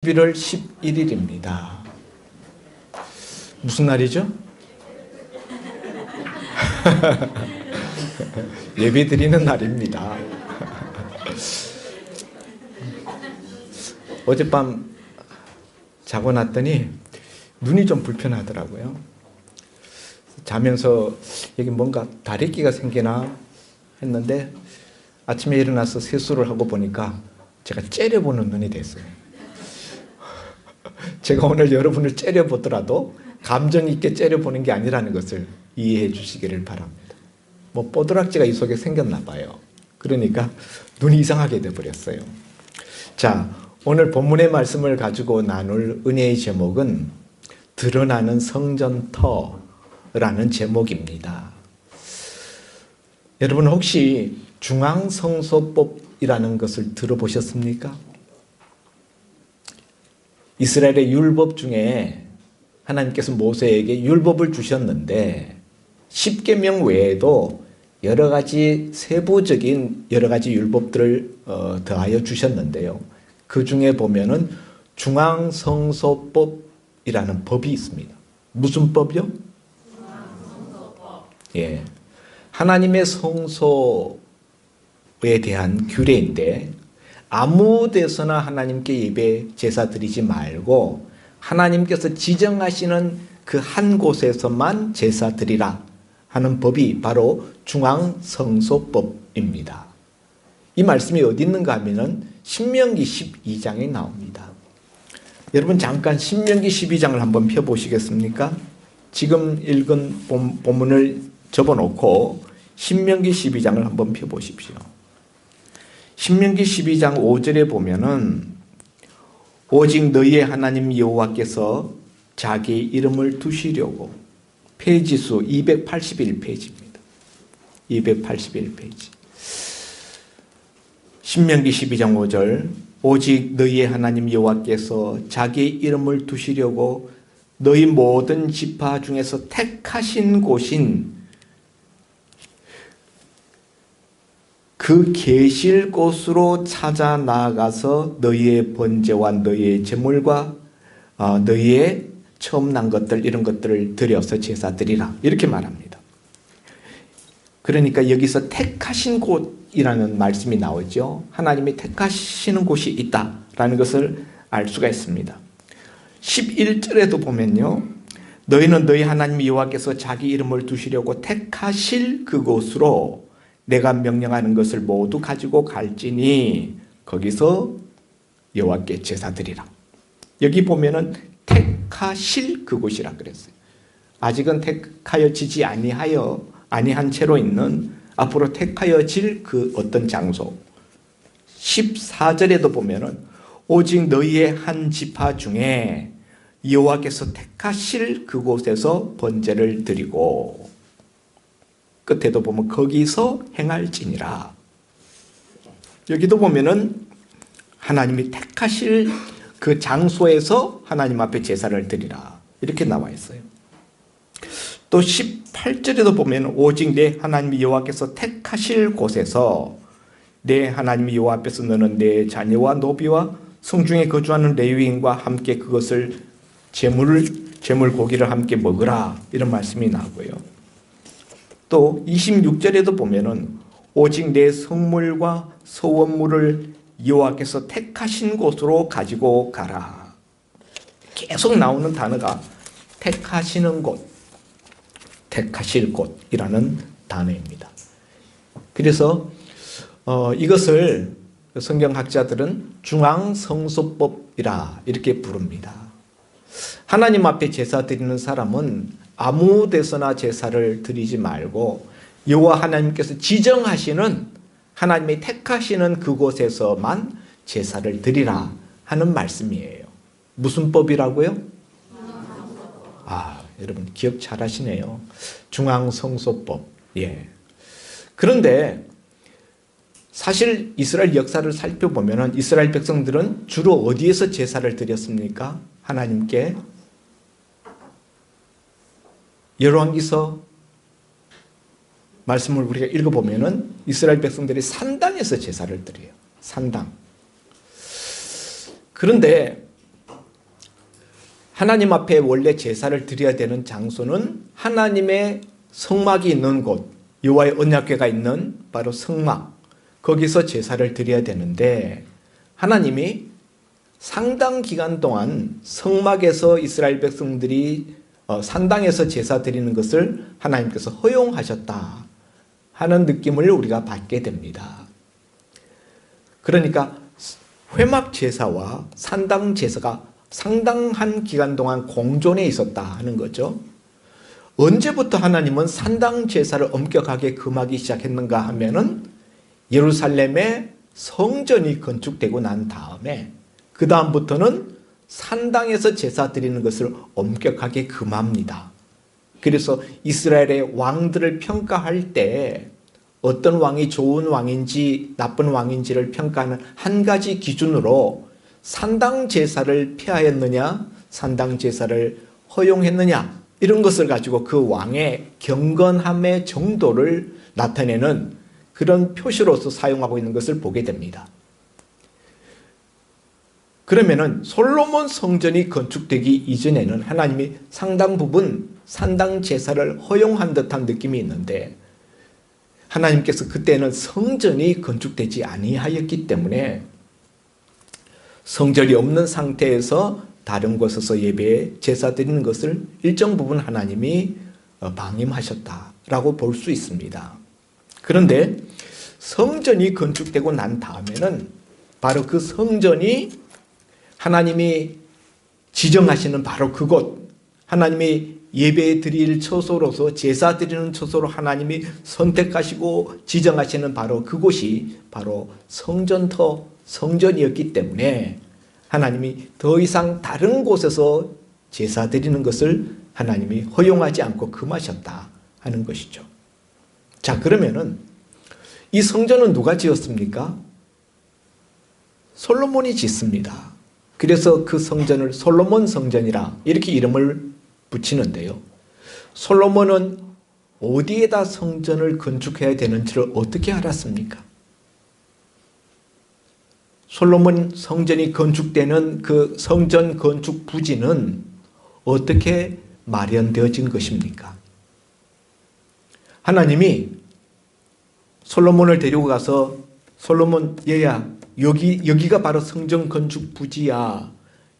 11월 11일입니다. 무슨 날이죠? 예배 드리는 날입니다. 어젯밤 자고 났더니 눈이 좀 불편하더라고요. 자면서 여기 뭔가 다래끼가 생기나 했는데 아침에 일어나서 세수를 하고 보니까 제가 째려보는 눈이 됐어요. 제가 오늘 여러분을 째려보더라도 감정 있게 째려보는 게 아니라는 것을 이해해 주시기를 바랍니다. 뭐 뽀드락지가 이 속에 생겼나 봐요. 그러니까 눈이 이상하게 돼버렸어요. 자, 오늘 본문의 말씀을 가지고 나눌 은혜의 제목은 드러나는 성전터라는 제목입니다. 여러분 혹시 중앙성소법이라는 것을 들어보셨습니까? 이스라엘의 율법 중에 하나님께서 모세에게 율법을 주셨는데 10계명 외에도 여러 가지 세부적인 여러 가지 율법들을 더하여 주셨는데요. 그 중에 보면은 중앙성소법이라는 법이 있습니다. 무슨 법이요? 중앙성소법. 예, 하나님의 성소에 대한 규례인데 아무 데서나 하나님께 예배 제사 드리지 말고 하나님께서 지정하시는 그 한 곳에서만 제사 드리라 하는 법이 바로 중앙성소법입니다. 이 말씀이 어디 있는가 하면은 신명기 12장에 나옵니다. 여러분 잠깐 신명기 12장을 한번 펴보시겠습니까? 지금 읽은 본문을 접어놓고 신명기 12장을 한번 펴보십시오. 신명기 12장 5절에 보면은 오직 너희의 하나님 여호와께서 자기 이름을 두시려고 페이지수 281페이지입니다. 281페이지. 신명기 12장 5절 오직 너희의 하나님 여호와께서 자기 이름을 두시려고 너희 모든 지파 중에서 택하신 곳인 그 계실 곳으로 찾아 나아가서 너희의 번제와 너희의 제물과 너희의 처음 난 것들 이런 것들을 드려서 제사 드리라 이렇게 말합니다. 그러니까 여기서 택하신 곳이라는 말씀이 나오죠. 하나님이 택하시는 곳이 있다라는 것을 알 수가 있습니다. 11절에도 보면요. 너희는 너희 하나님 여호와께서 자기 이름을 두시려고 택하실 그곳으로 내가 명령하는 것을 모두 가지고 갈지니 거기서 여호와께 제사 드리라. 여기 보면은 택하실 그곳이라 그랬어요. 아직은 택하여지지 아니한 채로 있는 앞으로 택하여질 그 어떤 장소. 14절에도 보면은 오직 너희의 한 지파 중에 여호와께서 택하실 그곳에서 번제를 드리고 끝에도 보면 거기서 행할지니라. 여기도 보면은 하나님이 택하실 그 장소에서 하나님 앞에 제사를 드리라 이렇게 나와 있어요. 또 18절에도 보면 오직 내 하나님 여호와께서 택하실 곳에서 내 하나님 여호와 앞에서 너는 내 자녀와 노비와 성중에 거주하는 레위인과 함께 그것을 제물 고기를 함께 먹으라 이런 말씀이 나오고요. 또 26절에도 보면은 오직 내 성물과 소원물을 여호와께서 택하신 곳으로 가지고 가라. 계속 나오는 단어가 택하시는 곳, 택하실 곳이라는 단어입니다. 그래서 이것을 성경학자들은 중앙성소법이라 이렇게 부릅니다. 하나님 앞에 제사 드리는 사람은 아무 데서나 제사를 드리지 말고 여호와 하나님께서 지정하시는 하나님이 택하시는 그곳에서만 제사를 드리라 하는 말씀이에요. 무슨 법이라고요? 여러분 기억 잘 하시네요. 중앙성소법. 예. 그런데 사실 이스라엘 역사를 살펴보면 이스라엘 백성들은 주로 어디에서 제사를 드렸습니까? 하나님께 열왕기서 말씀을 우리가 읽어보면은 이스라엘 백성들이 산당에서 제사를 드려요. 산당. 그런데 하나님 앞에 원래 제사를 드려야 되는 장소는 하나님의 성막이 있는 곳, 여호와의 언약궤가 있는 바로 성막, 거기서 제사를 드려야 되는데 하나님이 상당 기간 동안 성막에서 이스라엘 백성들이 산당에서 제사 드리는 것을 하나님께서 허용하셨다 하는 느낌을 우리가 받게 됩니다. 그러니까 회막 제사와 산당 제사가 상당한 기간 동안 공존해 있었다 하는 거죠. 언제부터 하나님은 산당 제사를 엄격하게 금하기 시작했는가 하면은 예루살렘에 성전이 건축되고 난 다음에 그 다음부터는 산당에서 제사 드리는 것을 엄격하게 금합니다. 그래서 이스라엘의 왕들을 평가할 때 어떤 왕이 좋은 왕인지 나쁜 왕인지를 평가하는 한 가지 기준으로 산당 제사를 폐하였느냐, 산당 제사를 허용했느냐, 이런 것을 가지고 그 왕의 경건함의 정도를 나타내는 그런 표시로서 사용하고 있는 것을 보게 됩니다. 그러면은 솔로몬 성전이 건축되기 이전에는 하나님이 상당 부분 산당 제사를 허용한 듯한 느낌이 있는데 하나님께서 그때는 성전이 건축되지 아니하였기 때문에 성전이 없는 상태에서 다른 곳에서 예배에 제사 드리는 것을 일정 부분 하나님이 방임하셨다라고 볼 수 있습니다. 그런데 성전이 건축되고 난 다음에는 바로 그 성전이 하나님이 지정하시는 바로 그곳, 하나님이 예배 드릴 처소로서 제사 드리는 처소로 하나님이 선택하시고 지정하시는 바로 그곳이 바로 성전이었기 때문에 하나님이 더 이상 다른 곳에서 제사 드리는 것을 하나님이 허용하지 않고 금하셨다 하는 것이죠. 자, 그러면은 이 성전은 누가 지었습니까? 솔로몬이 짓습니다. 그래서 그 성전을 솔로몬 성전이라 이렇게 이름을 붙이는데요. 솔로몬은 어디에다 성전을 건축해야 되는지를 어떻게 알았습니까? 솔로몬 성전이 건축되는 그 성전 건축 부지는 어떻게 마련되어진 것입니까? 하나님이 솔로몬을 데리고 가서 솔로몬 얘야, 여기가 바로 성전 건축 부지야.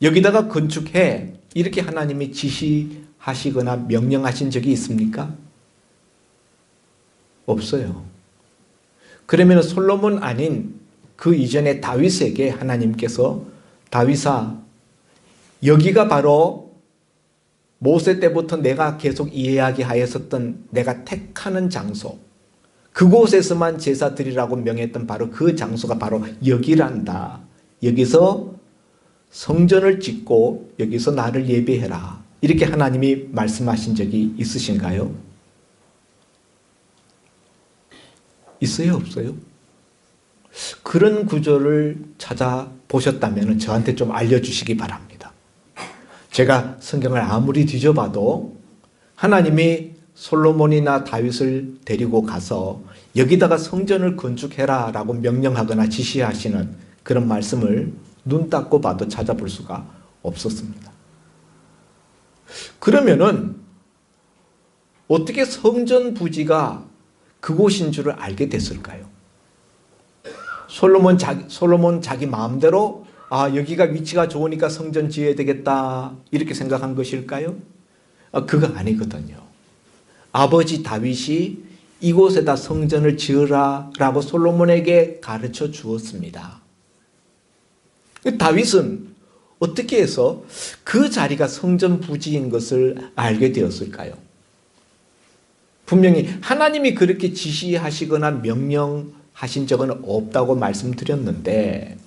여기다가 건축해. 이렇게 하나님이 지시하시거나 명령하신 적이 있습니까? 없어요. 그러면 솔로몬 아닌 그 이전에 다윗에게 하나님께서 다윗아, 여기가 바로 모세 때부터 내가 계속 이야기하였었던 내가 택하는 장소, 그곳에서만 제사 드리라고 명했던 바로 그 장소가 바로 여기란다. 여기서 성전을 짓고 여기서 나를 예배해라. 이렇게 하나님이 말씀하신 적이 있으신가요? 있어요, 없어요? 그런 구절을 찾아보셨다면 저한테 좀 알려주시기 바랍니다. 제가 성경을 아무리 뒤져봐도 하나님이 솔로몬이나 다윗을 데리고 가서 여기다가 성전을 건축해라 라고 명령하거나 지시하시는 그런 말씀을 눈 닦고 봐도 찾아볼 수가 없었습니다. 그러면은 어떻게 성전 부지가 그곳인 줄을 알게 됐을까요? 솔로몬 자기 마음대로 여기가 위치가 좋으니까 성전 지어야 되겠다 이렇게 생각한 것일까요? 그거 아니거든요. 아버지 다윗이 이곳에다 성전을 지으라 라고 솔로몬에게 가르쳐 주었습니다. 다윗은 어떻게 해서 그 자리가 성전 부지인 것을 알게 되었을까요? 분명히 하나님이 그렇게 지시하시거나 명령하신 적은 없다고 말씀드렸는데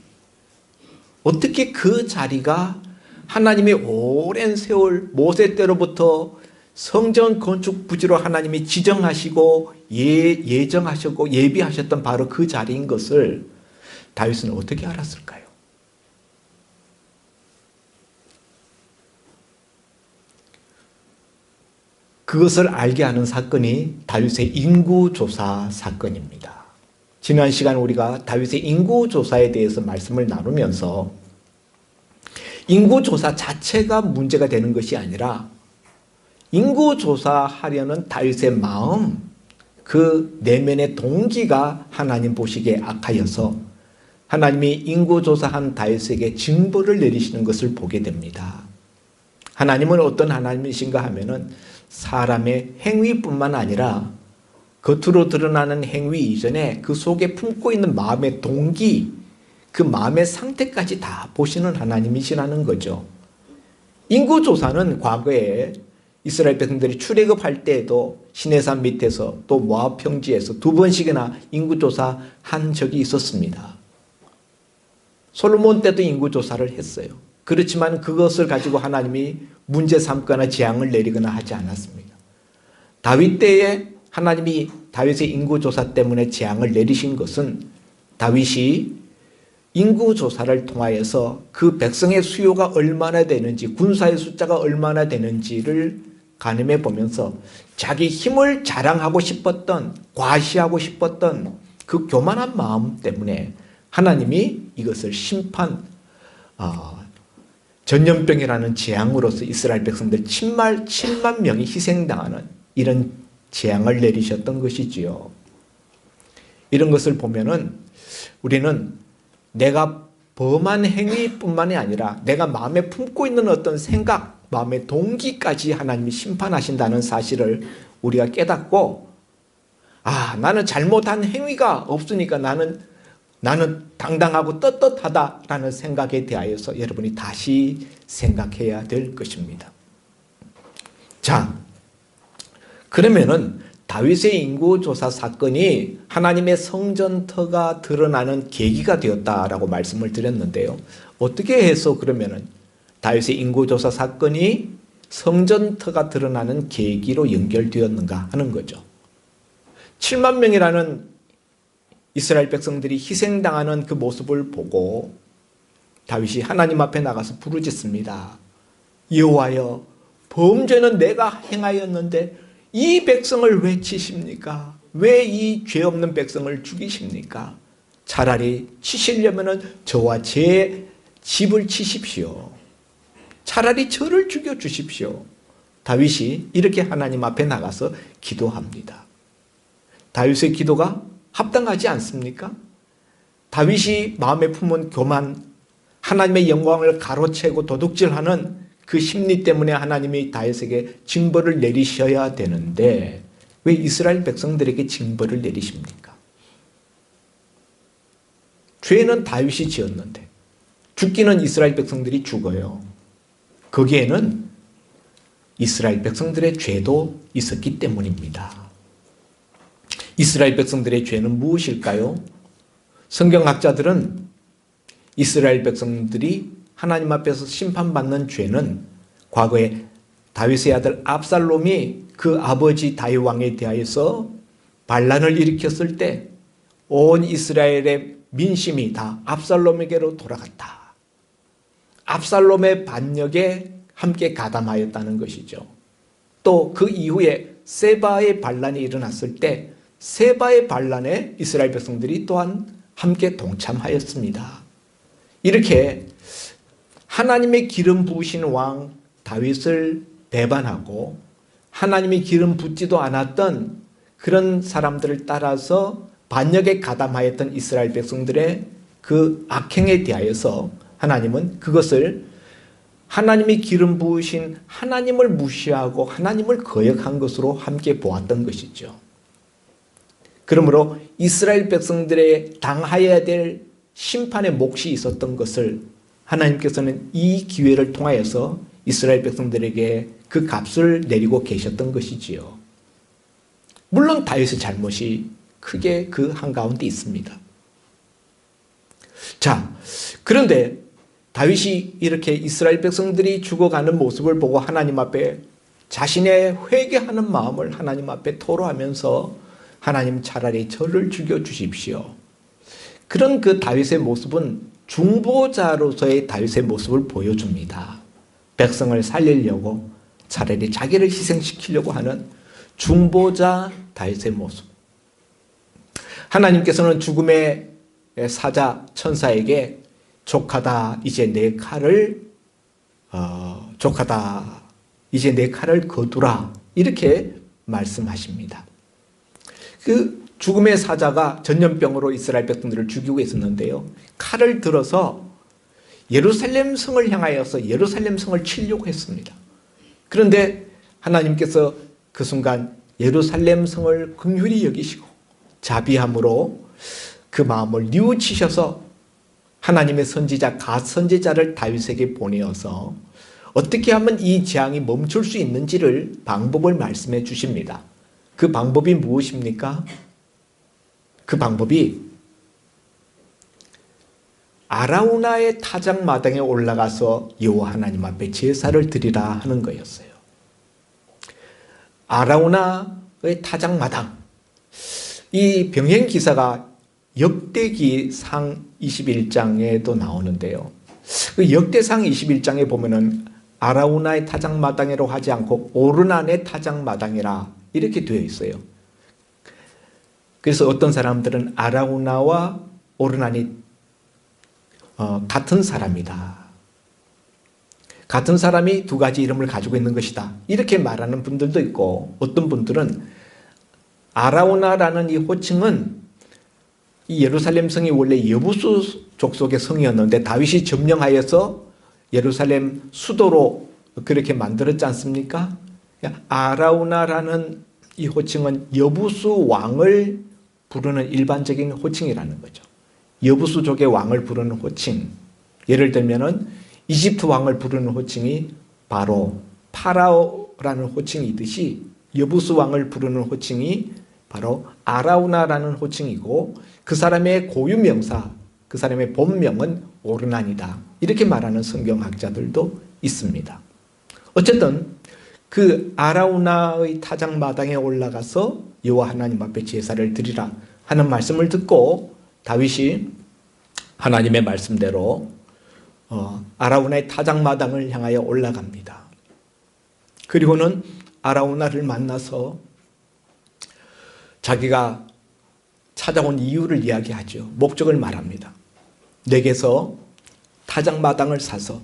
어떻게 그 자리가 하나님이 오랜 세월 모세 때로부터 성전 건축 부지로 하나님이 지정하시고 예정하셨고 예비하셨던 바로 그 자리인 것을 다윗은 어떻게 알았을까요? 그것을 알게 하는 사건이 다윗의 인구조사 사건입니다. 지난 시간 우리가 다윗의 인구조사에 대해서 말씀을 나누면서 인구조사 자체가 문제가 되는 것이 아니라 인구조사하려는 다윗의 마음, 그 내면의 동기가 하나님 보시기에 악하여서 하나님이 인구조사한 다윗에게 징벌을 내리시는 것을 보게 됩니다. 하나님은 어떤 하나님이신가 하면은 사람의 행위뿐만 아니라 겉으로 드러나는 행위 이전에 그 속에 품고 있는 마음의 동기, 그 마음의 상태까지 다 보시는 하나님이시라는 거죠. 인구조사는 과거에 이스라엘 백성들이 출애굽할 때에도 시내산 밑에서 또 모압 평지에서 2번씩이나 인구조사 한 적이 있었습니다. 솔로몬 때도 인구조사를 했어요. 그렇지만 그것을 가지고 하나님이 문제 삼거나 재앙을 내리거나 하지 않았습니다. 다윗 때에 하나님이 다윗의 인구조사 때문에 재앙을 내리신 것은 다윗이 인구조사를 통하여서 그 백성의 수요가 얼마나 되는지, 군사의 숫자가 얼마나 되는지를 가늠해 보면서 자기 힘을 자랑하고 싶었던, 과시하고 싶었던 그 교만한 마음 때문에 하나님이 이것을 전염병이라는 재앙으로서 이스라엘 백성들 7만 명이 희생당하는 이런 재앙을 내리셨던 것이지요. 이런 것을 보면은 우리는 내가 범한 행위뿐만이 아니라 내가 마음에 품고 있는 어떤 생각, 마음의 동기까지 하나님이 심판하신다는 사실을 우리가 깨닫고, 나는 잘못한 행위가 없으니까 나는 당당하고 떳떳하다라는 생각에 대하여서 여러분이 다시 생각해야 될 것입니다. 자, 그러면은 다윗의 인구조사 사건이 하나님의 성전터가 드러나는 계기가 되었다라고 말씀을 드렸는데요. 어떻게 해서 그러면은 다윗의 인구조사 사건이 성전터가 드러나는 계기로 연결되었는가 하는 거죠. 7만 명이라는 이스라엘 백성들이 희생당하는 그 모습을 보고 다윗이 하나님 앞에 나가서 부르짖습니다. 여호와여, 범죄는 내가 행하였는데 이 백성을 왜 치십니까? 왜 이 죄 없는 백성을 죽이십니까? 차라리 치시려면은 저와 제 집을 치십시오. 차라리 저를 죽여 주십시오. 다윗이 이렇게 하나님 앞에 나가서 기도합니다. 다윗의 기도가 합당하지 않습니까? 다윗이 마음에 품은 교만, 하나님의 영광을 가로채고 도둑질하는 그 심리 때문에 하나님이 다윗에게 징벌을 내리셔야 되는데 왜 이스라엘 백성들에게 징벌을 내리십니까? 죄는 다윗이 지었는데 죽기는 이스라엘 백성들이 죽어요. 거기에는 이스라엘 백성들의 죄도 있었기 때문입니다. 이스라엘 백성들의 죄는 무엇일까요? 성경학자들은 이스라엘 백성들이 하나님 앞에서 심판받는 죄는 과거에 다윗의 아들 압살롬이 그 아버지 다윗 왕에 대하여서 반란을 일으켰을 때 온 이스라엘의 민심이 다 압살롬에게로 돌아갔다. 압살롬의 반역에 함께 가담하였다는 것이죠. 또 그 이후에 세바의 반란이 일어났을 때 세바의 반란에 이스라엘 백성들이 또한 함께 동참하였습니다. 이렇게 하나님의 기름 부으신 왕 다윗을 배반하고 하나님이 기름 붓지도 않았던 그런 사람들을 따라서 반역에 가담하였던 이스라엘 백성들의 그 악행에 대하여서 하나님은 그것을 하나님이 기름 부으신 하나님을 무시하고 하나님을 거역한 것으로 함께 보았던 것이죠. 그러므로 이스라엘 백성들의 당하여야 될 심판의 몫이 있었던 것을 하나님께서는 이 기회를 통하여서 이스라엘 백성들에게 그 값을 내리고 계셨던 것이지요. 물론 다윗의 잘못이 크게 그 한가운데 있습니다. 자, 그런데 다윗이 이렇게 이스라엘 백성들이 죽어가는 모습을 보고 하나님 앞에 자신의 회개하는 마음을 하나님 앞에 토로하면서 하나님 차라리 저를 죽여주십시오. 그런 그 다윗의 모습은 중보자로서의 다윗의 모습을 보여줍니다. 백성을 살리려고 차라리 자기를 희생시키려고 하는 중보자 다윗의 모습. 하나님께서는 죽음의 사자 천사에게 족하다, 이제 내 칼을 족하다. 이제 내 칼을 거두라. 이렇게 말씀하십니다. 그 죽음의 사자가 전염병으로 이스라엘 백성들을 죽이고 있었는데요. 칼을 들어서 예루살렘 성을 향하여서 예루살렘 성을 치려고 했습니다. 그런데 하나님께서 그 순간 예루살렘 성을 긍휼히 여기시고 자비함으로 그 마음을 뉘우치셔서 하나님의 선지자 갓선지자를 다윗에게 보내어서 어떻게 하면 이 재앙이 멈출 수 있는지를 방법을 말씀해 주십니다. 그 방법이 무엇입니까? 그 방법이 아라우나의 타작마당에 올라가서 여호와 하나님 앞에 제사를 드리라 하는 거였어요. 아라우나의 타작마당, 이 병행기사가 역대기상 21장에도 나오는데요. 그 역대상 21장에 보면은 아라우나의 타작마당이라고 하지 않고 오르난의 타작마당이라 이렇게 되어 있어요. 그래서 어떤 사람들은 아라우나와 오르난이 같은 사람이다. 같은 사람이 두 가지 이름을 가지고 있는 것이다. 이렇게 말하는 분들도 있고, 어떤 분들은 아라우나라는 이 호칭은 이 예루살렘 성이 원래 여부수 족속의 성이었는데 다윗이 점령하여서 예루살렘 수도로 그렇게 만들었지 않습니까? 아라우나라는 이 호칭은 여부수 왕을 부르는 일반적인 호칭이라는 거죠. 여부수족의 왕을 부르는 호칭. 예를 들면은 이집트 왕을 부르는 호칭이 바로 파라오라는 호칭이듯이 여부수 왕을 부르는 호칭이 바로 아라우나라는 호칭이고, 그 사람의 고유명사, 그 사람의 본명은 오르난이다. 이렇게 말하는 성경학자들도 있습니다. 어쨌든 그 아라우나의 타작마당에 올라가서 여호와 하나님 앞에 제사를 드리라 하는 말씀을 듣고 다윗이 하나님의 말씀대로 아라우나의 타작마당을 향하여 올라갑니다. 그리고는 아라우나를 만나서 자기가 찾아온 이유를 이야기하죠. 목적을 말합니다. 내게서 타작마당을 사서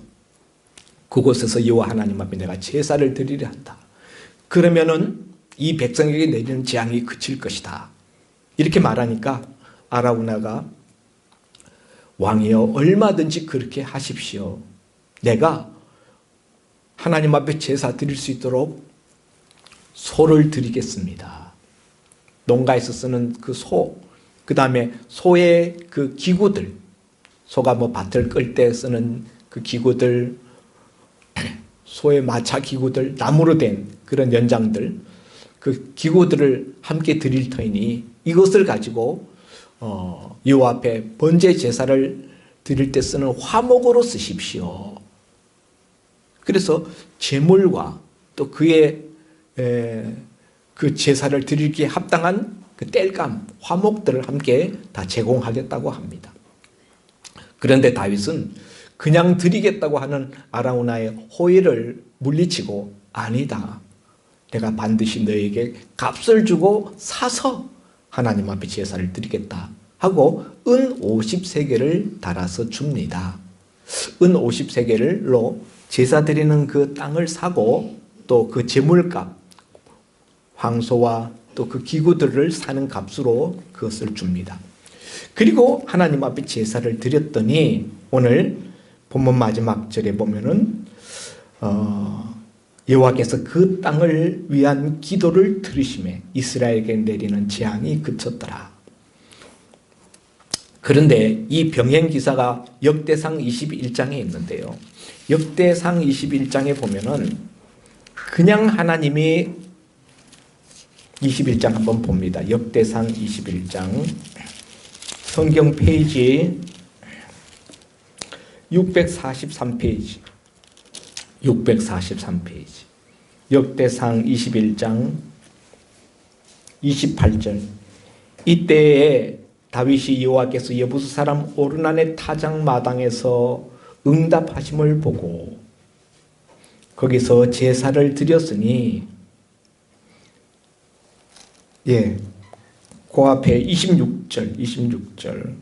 그곳에서 여호와 하나님 앞에 내가 제사를 드리려 한다. 그러면은 이 백성에게 내리는 재앙이 그칠 것이다. 이렇게 말하니까 아라우나가 왕이여 얼마든지 그렇게 하십시오. 내가 하나님 앞에 제사 드릴 수 있도록 소를 드리겠습니다. 농가에서 쓰는 그 소, 그 다음에 소의 그 기구들, 소가 뭐 밭을 끌 때 쓰는 그 기구들, 소의 마차 기구들, 나무로 된 그런 연장들, 그 기구들을 함께 드릴 터이니 이것을 가지고 여호와 앞에 번제 제사를 드릴 때 쓰는 화목으로 쓰십시오. 그래서 제물과 또 그의 그 제사를 드리기에 합당한 그 땔감, 화목들을 함께 다 제공하겠다고 합니다. 그런데 다윗은 그냥 드리겠다고 하는 아라우나의 호의를 물리치고 아니다. 내가 반드시 너에게 값을 주고 사서 하나님 앞에 제사를 드리겠다 하고 은 50세겔을 달아서 줍니다. 은 50세겔로 제사 드리는 그 땅을 사고 또 그 제물값, 황소와 또 그 기구들을 사는 값으로 그것을 줍니다. 그리고 하나님 앞에 제사를 드렸더니 오늘 본문 마지막 절에 보면은 여호와께서 그 땅을 위한 기도를 들으시매 이스라엘에게 내리는 재앙이 그쳤더라. 그런데 이 병행기사가 역대상 21장에 있는데요. 역대상 21장에 보면은 그냥 하나님이 21장 한번 봅니다. 역대상 21장 성경 페이지 643페이지 643페이지 역대상 21장 28절 이때에 다윗이 여호와께서 여부수 사람 오르난의 타작마당에서 응답하심을 보고 거기서 제사를 드렸으니 그 앞에 26절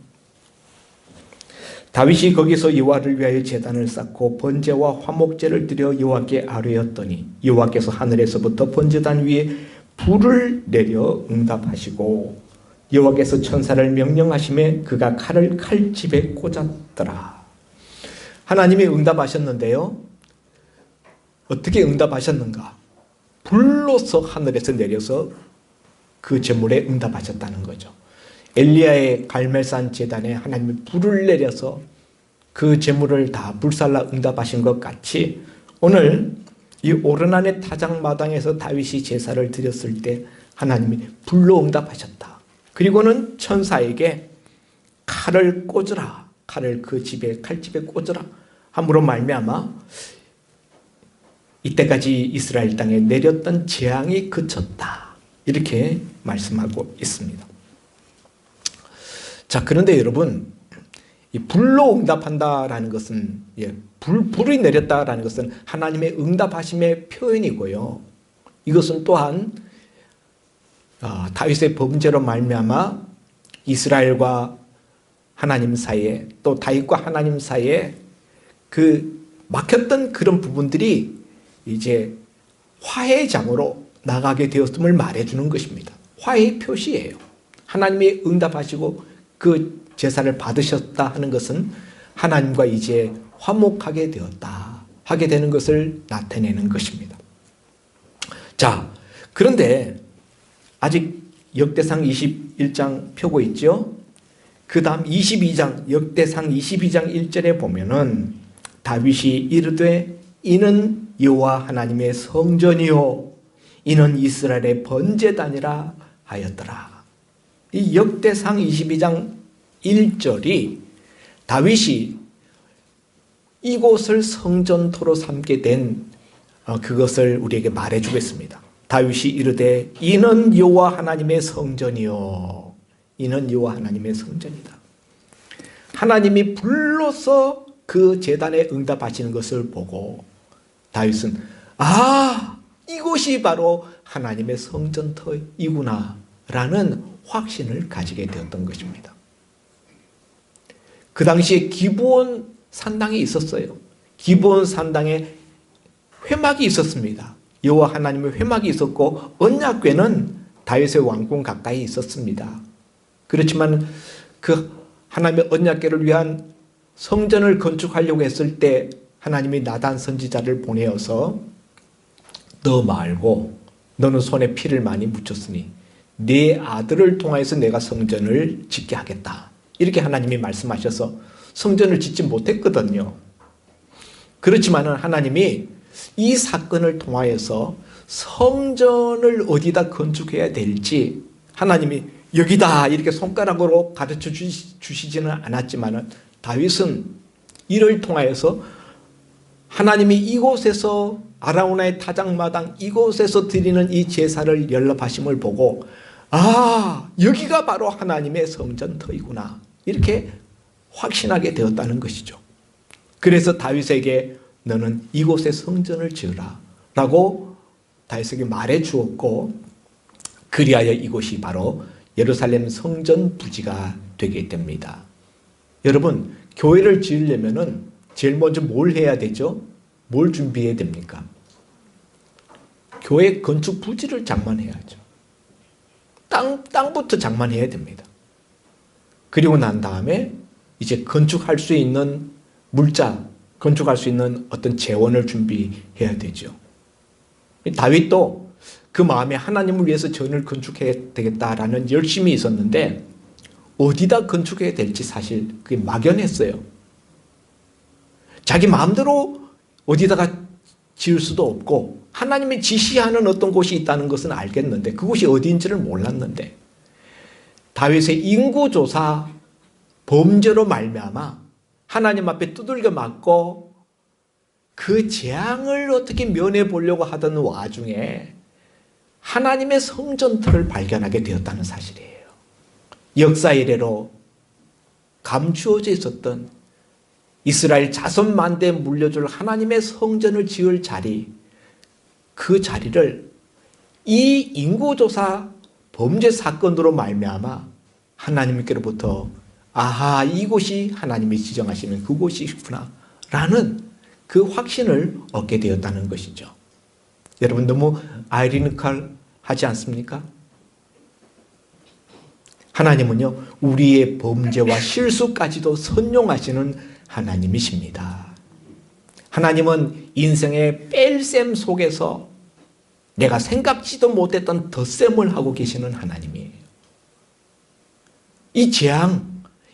다윗이 거기서 여호와를 위하여 제단을 쌓고 번제와 화목제를 드려 여호와께 아뢰었더니 여호와께서 하늘에서부터 번제단 위에 불을 내려 응답하시고 여호와께서 천사를 명령하심에 그가 칼을 칼집에 꽂았더라. 하나님이 응답하셨는데요. 어떻게 응답하셨는가? 불로서 하늘에서 내려서 그 제물에 응답하셨다는 거죠. 엘리야의 갈멜산 제단에 하나님이 불을 내려서 그 제물을 다 불살라 응답하신 것 같이 오늘 이 오르난의 타작마당에서 다윗이 제사를 드렸을 때 하나님이 불로 응답하셨다. 그리고는 천사에게 칼을 꽂으라. 칼을 그 집에 칼집에 꽂으라. 함으로 말미암아 이때까지 이스라엘 땅에 내렸던 재앙이 그쳤다. 이렇게 말씀하고 있습니다. 자, 그런데 여러분, 이 불로 응답한다라는 것은 불이 내렸다라는 것은 하나님의 응답하심의 표현이고요. 이것은 또한 다윗의 범죄로 말미암아 이스라엘과 하나님 사이에 또 다윗과 하나님 사이에 그 막혔던 그런 부분들이 이제 화해의 장으로 나가게 되었음을 말해주는 것입니다. 화해의 표시예요. 하나님이 응답하시고 그 제사를 받으셨다 하는 것은 하나님과 이제 화목하게 되었다 하게 되는 것을 나타내는 것입니다. 자, 그런데 아직 역대상 21장 펴고 있죠. 그 다음 22장 역대상 22장 1절에 보면은 다윗이 이르되 이는 여호와 하나님의 성전이요 이는 이스라엘의 번제단이라 하였더라. 이 역대상 22장 1절이 다윗이 이곳을 성전토로 삼게 된 그것을 우리에게 말해주고 있습니다. 다윗이 이르되 이는 여호와 하나님의 성전이요 이는 여호와 하나님의 성전이다. 하나님이 불로서 그 제단에 응답하시는 것을 보고 다윗은 이곳이 바로 하나님의 성전터이구나 라는 확신을 가지게 되었던 것입니다. 그 당시에 기브온 산당이 있었어요. 기브온 산당에 회막이 있었습니다. 여호와 하나님의 회막이 있었고 언약궤는 다윗의 왕궁 가까이 있었습니다. 그렇지만 그 하나님의 언약궤를 위한 성전을 건축하려고 했을 때 하나님이 나단 선지자를 보내어서 너 말고 너는 손에 피를 많이 묻혔으니 네 아들을 통하여서 내가 성전을 짓게 하겠다. 이렇게 하나님이 말씀하셔서 성전을 짓지 못했거든요. 그렇지만 하나님이 이 사건을 통하여서 성전을 어디다 건축해야 될지 하나님이 여기다 이렇게 손가락으로 가르쳐 주시지는 않았지만 다윗은 이를 통하여서 하나님이 이곳에서 아라우나의 타작마당 이곳에서 드리는 이 제사를 연락하심을 보고 여기가 바로 하나님의 성전터이구나 이렇게 확신하게 되었다는 것이죠. 그래서 다윗에게 너는 이곳에 성전을 지으라 라고 다윗에게 말해 주었고 그리하여 이곳이 바로 예루살렘 성전 부지가 되게 됩니다. 여러분, 교회를 지으려면은 제일 먼저 뭘 해야 되죠? 뭘 준비해야 됩니까? 교회 건축 부지를 장만해야죠. 땅부터 장만해야 됩니다. 그리고 난 다음에 이제 건축할 수 있는 물자, 건축할 수 있는 어떤 재원을 준비해야 되죠. 다윗도 그 마음에 하나님을 위해서 전을 건축해야 되겠다라는 열심이 있었는데 어디다 건축해야 될지 사실 그게 막연했어요. 자기 마음대로 어디다가 지을 수도 없고 하나님이 지시하는 어떤 곳이 있다는 것은 알겠는데 그곳이 어디인지를 몰랐는데 다윗의 인구조사 범죄로 말미암아 하나님 앞에 두들겨 맞고 그 재앙을 어떻게 면해 보려고 하던 와중에 하나님의 성전터를 발견하게 되었다는 사실이에요. 역사 이래로 감추어져 있었던 이스라엘 자손 만대에 물려줄 하나님의 성전을 지을 자리, 그 자리를 이 인구조사 범죄 사건으로 말미암아 하나님께로부터 아하, 이곳이 하나님이 지정하시는 그곳이구나 라는 그 확신을 얻게 되었다는 것이죠. 여러분, 너무 아이러니컬하지 않습니까? 하나님은요, 우리의 범죄와 실수까지도 선용하시는 하나님이십니다. 하나님은 인생의 뺄셈 속에서 내가 생각지도 못했던 덧셈을 하고 계시는 하나님이에요.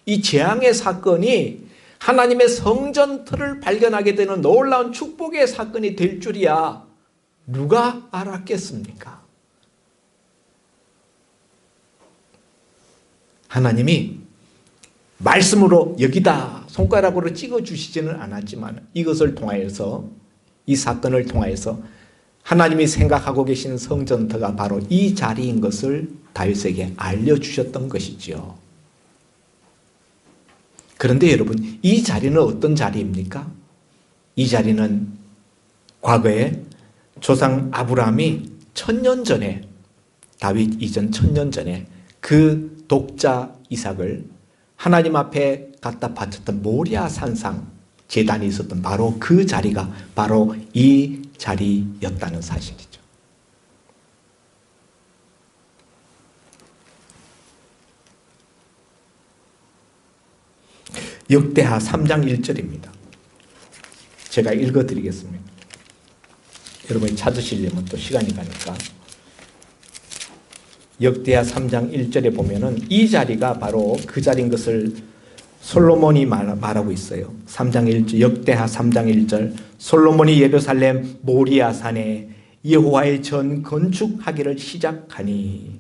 이 재앙의 사건이 하나님의 성전틀을 발견하게 되는 놀라운 축복의 사건이 될 줄이야 누가 알았겠습니까? 하나님이 말씀으로 여기다 손가락으로 찍어주시지는 않았지만 이것을 통하여서, 이 사건을 통하여서 하나님이 생각하고 계신 성전터가 바로 이 자리인 것을 다윗에게 알려주셨던 것이지요. 그런데 여러분, 이 자리는 어떤 자리입니까? 이 자리는 과거에 조상 아브라함이 1000년 전에, 다윗 이전 1000년 전에 그 독자 이삭을 하나님 앞에 갖다 바쳤던 모리아 산상 제단이 있었던 바로 그 자리가 바로 이 자리였다는 사실이죠. 역대하 3장 1절입니다. 제가 읽어드리겠습니다. 여러분이 찾으시려면 또 시간이 가니까. 역대하 3장 1절에 보면은 이 자리가 바로 그 자리인 것을 솔로몬이 말하고 있어요. 3장 1절, 역대하 3장 1절, 솔로몬이 예루살렘 모리아 산에 여호와의 전 건축하기를 시작하니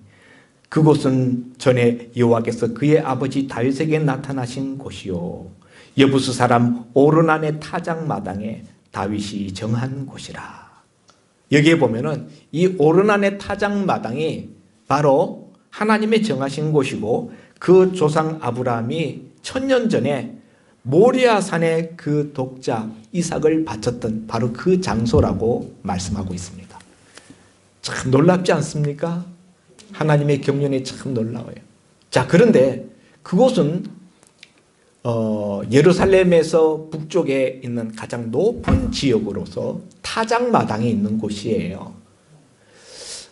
그곳은 전에 여호와께서 그의 아버지 다윗에게 나타나신 곳이요 여부스 사람 오르난의 타작마당에 다윗이 정한 곳이라. 여기에 보면은 이 오르난의 타작마당이 바로 하나님의 정하신 곳이고 그 조상 아브라함이 1000년 전에 모리아 산에 그 독자 이삭을 바쳤던 바로 그 장소라고 말씀하고 있습니다. 참 놀랍지 않습니까? 하나님의 경륜이 참 놀라워요. 자, 그런데 그곳은 예루살렘에서 북쪽에 있는 가장 높은 지역으로서 타작마당이 있는 곳이에요.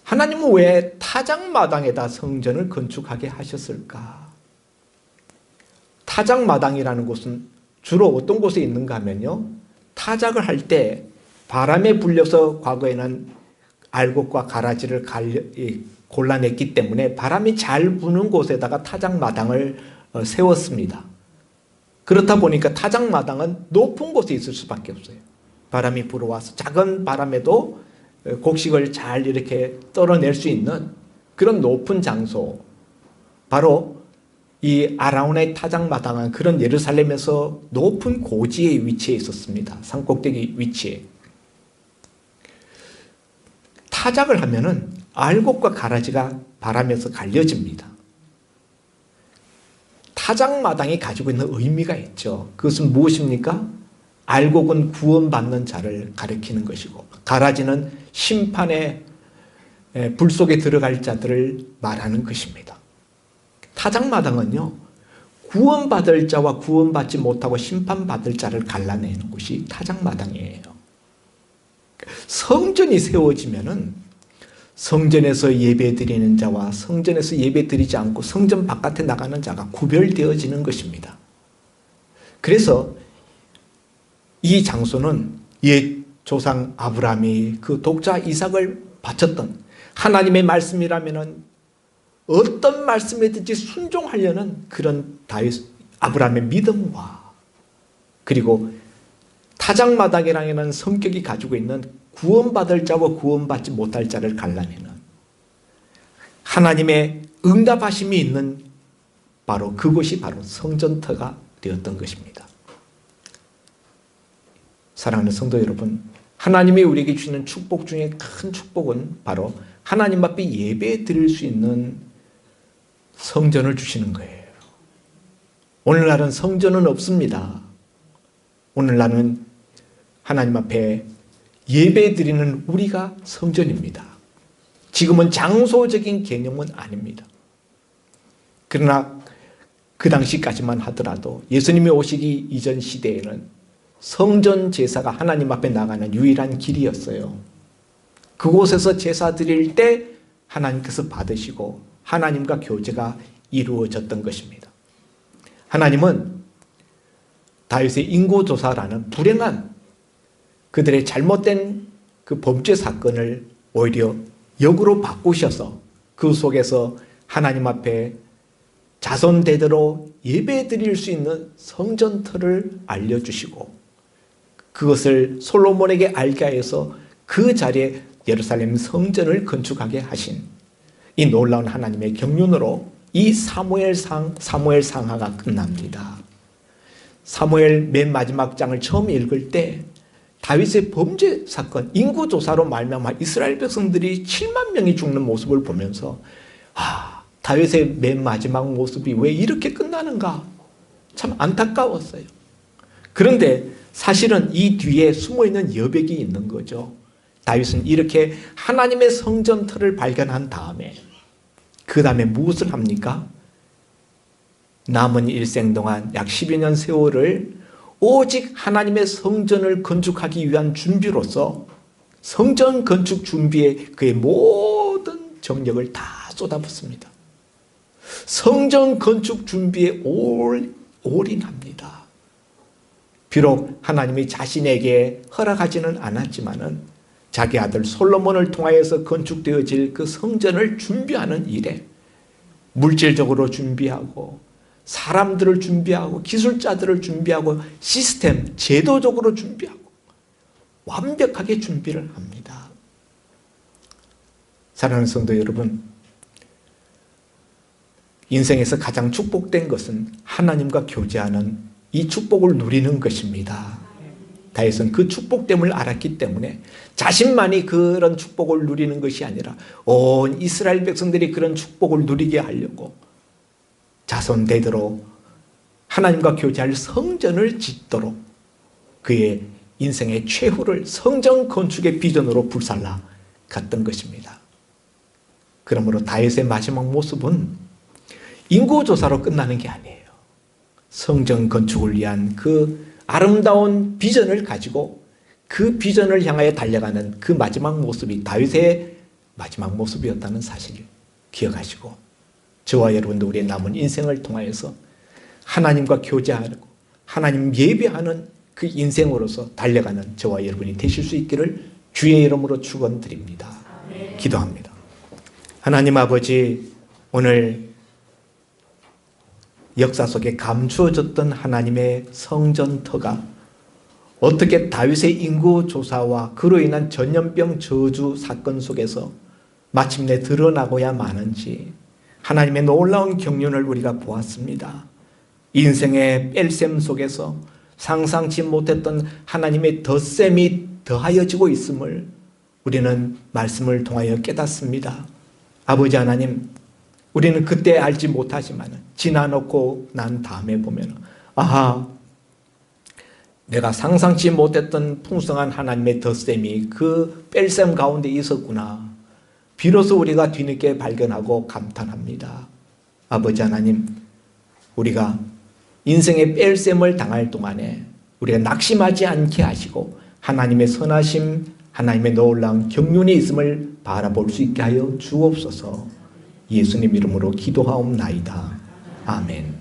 하나님은 왜 타작마당에다 성전을 건축하게 하셨을까? 타작마당이라는 곳은 주로 어떤 곳에 있는가 하면요, 타작을 할 때 바람에 불려서 과거에는 알곡과 가라지를 골라냈기 때문에 바람이 잘 부는 곳에다가 타작마당을 세웠습니다. 그렇다 보니까 타작마당은 높은 곳에 있을 수밖에 없어요. 바람이 불어와서 작은 바람에도 곡식을 잘 이렇게 떨어낼 수 있는 그런 높은 장소, 바로 이 아라운의 타작마당은 그런 예루살렘에서 높은 고지에 위치해 있었습니다. 산꼭대기 위치에. 타작을 하면은 알곡과 가라지가 바람에서 갈려집니다. 타작마당이 가지고 있는 의미가 있죠. 그것은 무엇입니까? 알곡은 구원받는 자를 가리키는 것이고 가라지는 심판의 불 속에 들어갈 자들을 말하는 것입니다. 타작마당은요, 구원받을 자와 구원받지 못하고 심판받을 자를 갈라내는 곳이 타작마당이에요. 성전이 세워지면은 성전에서 예배드리는 자와 성전에서 예배드리지 않고 성전 바깥에 나가는 자가 구별되어지는 것입니다. 그래서 이 장소는 옛 조상 아브라함이 그 독자 이삭을 바쳤던 하나님의 말씀이라면은 어떤 말씀이든지 순종하려는 그런 아브라함의 믿음과 그리고 타작마당이라는 성격이 가지고 있는 구원받을 자와 구원받지 못할 자를 갈라내는 하나님의 응답하심이 있는 바로 그곳이 바로 성전터가 되었던 것입니다. 사랑하는 성도 여러분, 하나님이 우리에게 주시는 축복 중에 큰 축복은 바로 하나님 앞에 예배 드릴 수 있는 성전을 주시는 거예요. 오늘날은 성전은 없습니다. 오늘날은 하나님 앞에 예배 드리는 우리가 성전입니다. 지금은 장소적인 개념은 아닙니다. 그러나 그 당시까지만 하더라도 예수님이 오시기 이전 시대에는 성전 제사가 하나님 앞에 나가는 유일한 길이었어요. 그곳에서 제사 드릴 때 하나님께서 받으시고 하나님과 교제가 이루어졌던 것입니다. 하나님은 다윗의 인구조사라는 불행한 그들의 잘못된 그 범죄 사건을 오히려 역으로 바꾸셔서 그 속에서 하나님 앞에 자손 대대로 예배 드릴 수 있는 성전터를 알려주시고 그것을 솔로몬에게 알게 하여서 그 자리에 예루살렘 성전을 건축하게 하신 이 놀라운 하나님의 경륜으로 이 사무엘 상하가 끝납니다. 사무엘 맨 마지막 장을 처음 읽을 때 다윗의 범죄 사건, 인구조사로 말미암아 이스라엘 백성들이 7만 명이 죽는 모습을 보면서 다윗의 맨 마지막 모습이 왜 이렇게 끝나는가 참 안타까웠어요. 그런데 사실은 이 뒤에 숨어있는 여백이 있는 거죠. 다윗은 이렇게 하나님의 성전터를 발견한 다음에 그 다음에 무엇을 합니까? 남은 일생 동안 약 12년 세월을 오직 하나님의 성전을 건축하기 위한 준비로서 성전 건축 준비에 그의 모든 정력을 다 쏟아붓습니다. 성전 건축 준비에 올인합니다. 비록 하나님이 자신에게 허락하지는 않았지만은 자기 아들 솔로몬을 통하여서 건축되어질 그 성전을 준비하는 일에 물질적으로 준비하고 사람들을 준비하고 기술자들을 준비하고 시스템, 제도적으로 준비하고 완벽하게 준비를 합니다. 사랑하는 성도 여러분, 인생에서 가장 축복된 것은 하나님과 교제하는 이 축복을 누리는 것입니다. 다윗은 그 축복됨을 알았기 때문에 자신만이 그런 축복을 누리는 것이 아니라 온 이스라엘 백성들이 그런 축복을 누리게 하려고 자손 대대로 하나님과 교제할 성전을 짓도록 그의 인생의 최후를 성전 건축의 비전으로 불살라 갔던 것입니다. 그러므로 다윗의 마지막 모습은 인구조사로 끝나는 게 아니에요. 성전 건축을 위한 그 아름다운 비전을 가지고 그 비전을 향하여 달려가는 그 마지막 모습이 다윗의 마지막 모습이었다는 사실을 기억하시고 저와 여러분도 우리의 남은 인생을 통하여서 하나님과 교제하고 하나님 예배하는 그 인생으로서 달려가는 저와 여러분이 되실 수 있기를 주의 이름으로 축원드립니다. 기도합니다. 하나님 아버지, 오늘 역사 속에 감추어졌던 하나님의 성전터가 어떻게 다윗의 인구조사와 그로 인한 전염병 저주 사건 속에서 마침내 드러나고야 마는지 하나님의 놀라운 경륜을 우리가 보았습니다. 인생의 뺄셈 속에서 상상치 못했던 하나님의 덧셈이 더하여지고 있음을 우리는 말씀을 통하여 깨닫습니다. 아버지 하나님, 우리는 그때 알지 못하지만 지나놓고 난 다음에 보면 내가 상상치 못했던 풍성한 하나님의 덧셈이 그 뺄셈 가운데 있었구나. 비로소 우리가 뒤늦게 발견하고 감탄합니다. 아버지 하나님, 우리가 인생의 뺄셈을 당할 동안에 우리가 낙심하지 않게 하시고 하나님의 선하심, 하나님의 놀라운 경륜이 있음을 바라볼 수 있게 하여 주옵소서. 예수님 이름으로 기도하옵나이다. 아멘.